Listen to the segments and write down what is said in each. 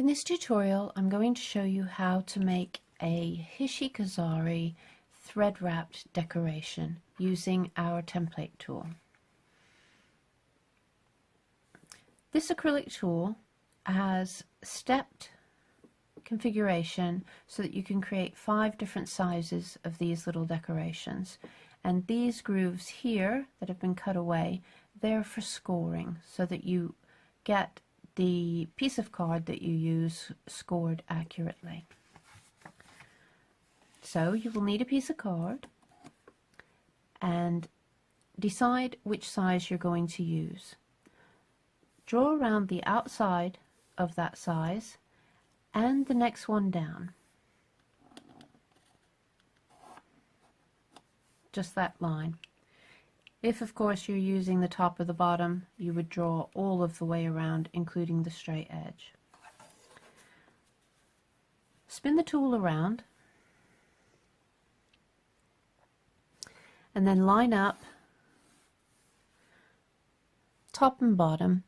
In this tutorial, I'm going to show you how to make a Hishikazari thread-wrapped decoration using our template tool. This acrylic tool has stepped configuration so that you can create 5 different sizes of these little decorations. And these grooves here that have been cut away, they're for scoring so that you get the piece of card that you use scored accurately. So you will need a piece of card and decide which size you're going to use. Draw around the outside of that size and the next one down. Just that line. If, of course, you're using the top or the bottom, you would draw all of the way around, including the straight edge. Spin the tool around and then line up top and bottom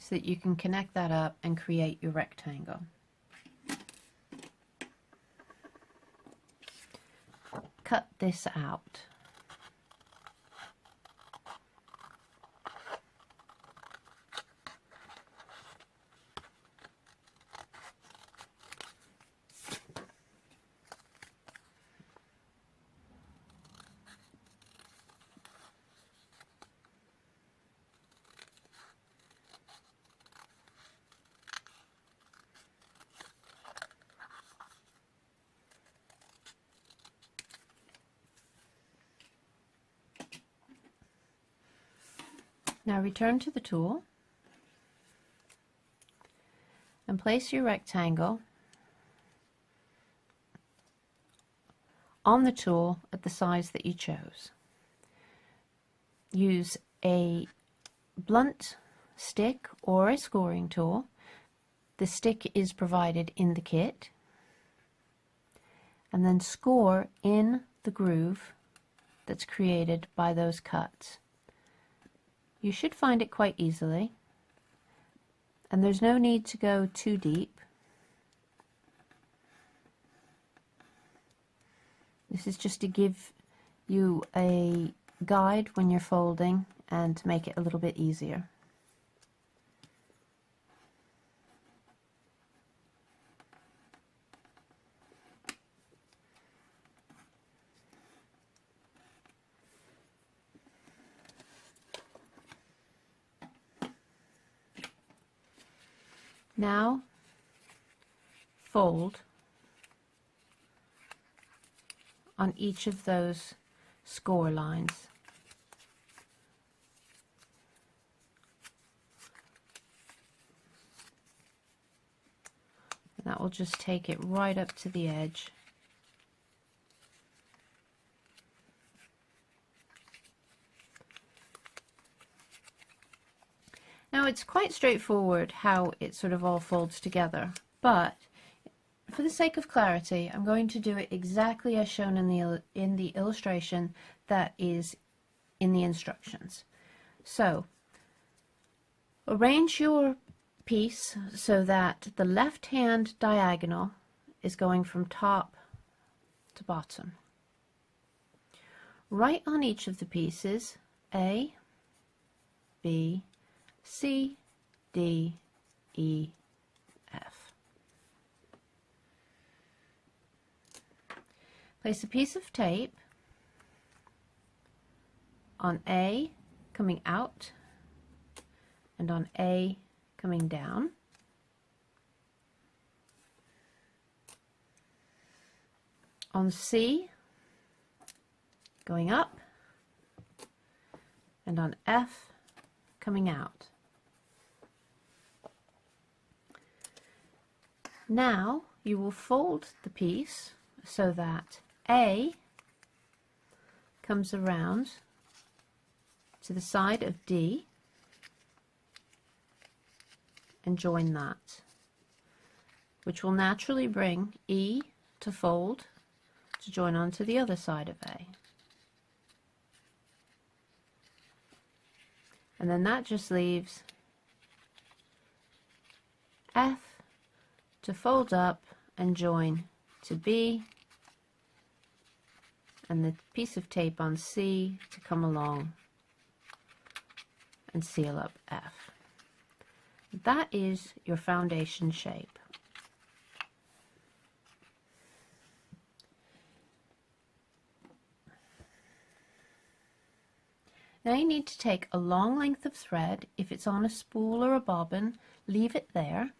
so that you can connect that up and create your rectangle. Cut this out. Now return to the tool and place your rectangle on the tool at the size that you chose. Use a blunt stick or a scoring tool. The stick is provided in the kit. And then score in the groove that's created by those cuts. You should find it quite easily, and there's no need to go too deep. This is just to give you a guide when you're folding and to make it a little bit easier. Now fold on each of those score lines. And that will just take it right up to the edge. Now it's quite straightforward how it sort of all folds together, but for the sake of clarity, I'm going to do it exactly as shown in the illustration that is in the instructions. So arrange your piece so that the left-hand diagonal is going from top to bottom. Write on each of the pieces A, B, C, D, E, F. Place a piece of tape on A coming out and on A coming down. On C going up and on F coming out. Now you will fold the piece so that A comes around to the side of D and join that, which will naturally bring E to fold to join onto the other side of A. And then that just leaves F to fold up and join to B, and the piece of tape on C to come along and seal up F. That is your foundation shape. Now you need to take a long length of thread. If it's on a spool or a bobbin, leave it there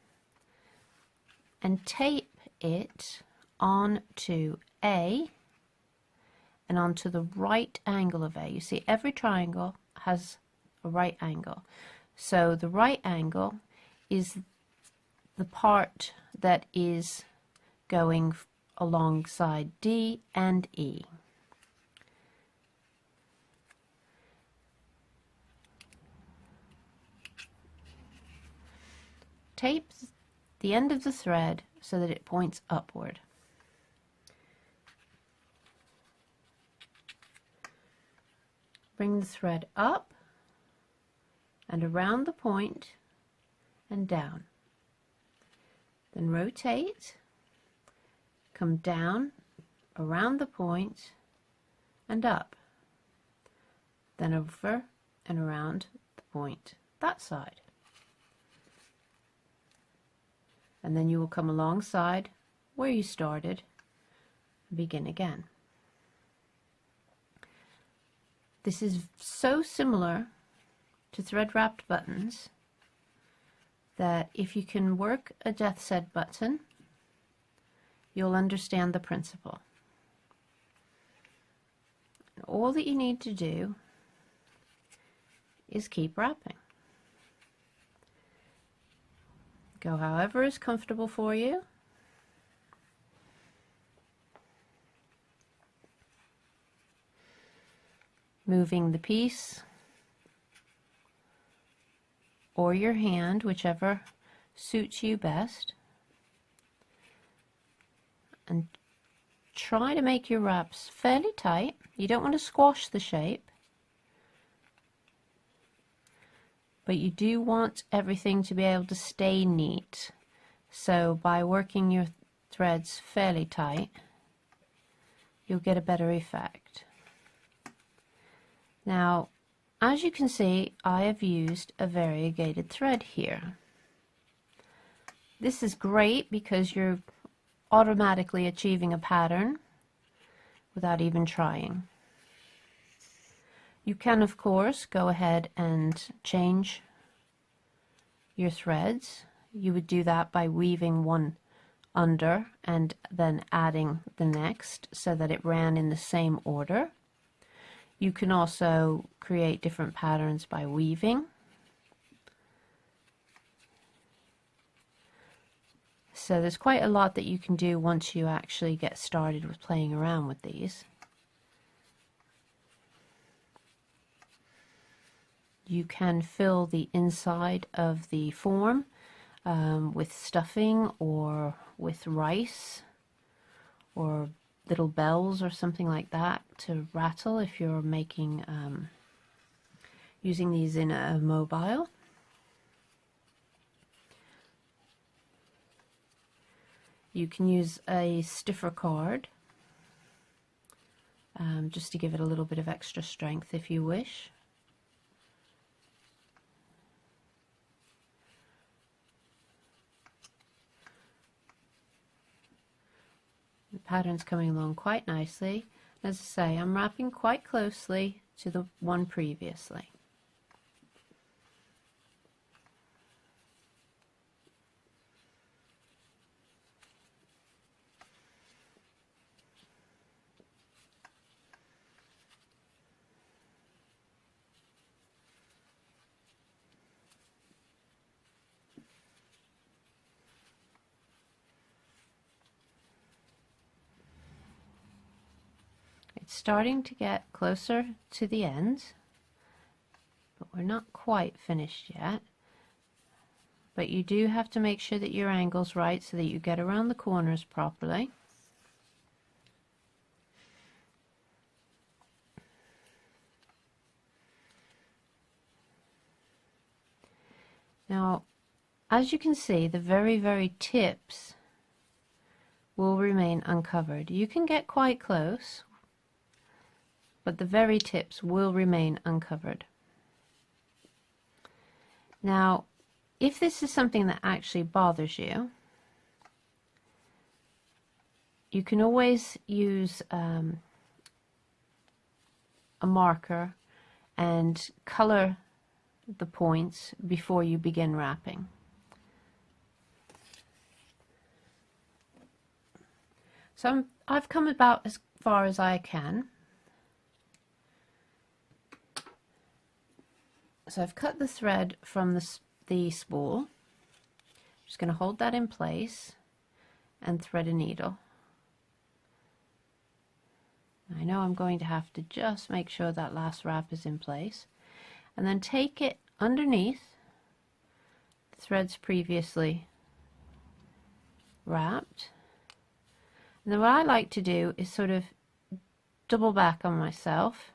and tape it onto A and onto the right angle of A. You see, every triangle has a right angle. So the right angle is the part that is going alongside D and E. Tape the end of the thread so that it points upward. Bring the thread up and around the point and down. Then rotate, come down, around the point and up. Then over and around the point that side. And then you will come alongside where you started and begin again. This is so similar to thread wrapped buttons that if you can work a death set button, you'll understand the principle. All that you need to do is keep wrapping. Go however is comfortable for you. Moving the piece or your hand, whichever suits you best. And try to make your wraps fairly tight. You don't want to squash the shape, but you do want everything to be able to stay neat. So by working your threads fairly tight, you'll get a better effect. Now, as you can see, I have used a variegated thread here. This is great because you're automatically achieving a pattern without even trying. You can, of course, go ahead and change your threads. You would do that by weaving one under and then adding the next so that it ran in the same order. You can also create different patterns by weaving. So there's quite a lot that you can do once you actually get started with playing around with these. You can fill the inside of the form with stuffing or with rice or little bells or something like that to rattle if you're making using these in a mobile. You can use a stiffer card just to give it a little bit of extra strength if you wish. The pattern's coming along quite nicely. As I say, I'm wrapping quite closely to the one previously. It's starting to get closer to the end, but we're not quite finished yet. But you do have to make sure that your angle's right so that you get around the corners properly. Now, as you can see, the very tips will remain uncovered. You can get quite close, but the very tips will remain uncovered. Now, if this is something that actually bothers you, you can always use a marker and color the points before you begin wrapping. So I've come about as far as I can. So I've cut the thread from the spool. I'm just going to hold that in place and thread a needle. I know I'm going to have to just make sure that last wrap is in place, and then take it underneath the threads previously wrapped. And then what I like to do is sort of double back on myself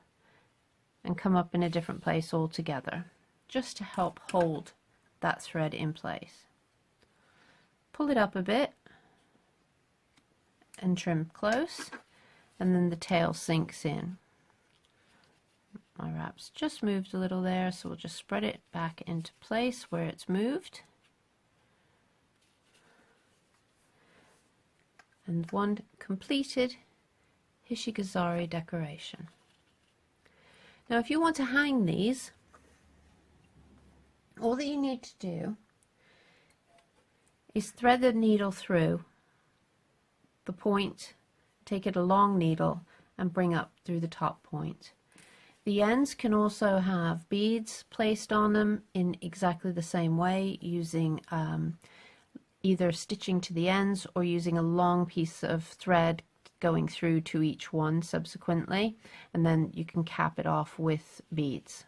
and come up in a different place altogether, just to help hold that thread in place. Pull it up a bit and trim close, and then the tail sinks in. My wrap's just moved a little there, so we'll just spread it back into place where it's moved. And one completed Hishikazari decoration. Now if you want to hang these, all that you need to do is thread the needle through the point, take it a long needle and bring up through the top point. The ends can also have beads placed on them in exactly the same way, using either stitching to the ends or using a long piece of thread going through to each one subsequently, and then you can cap it off with beads.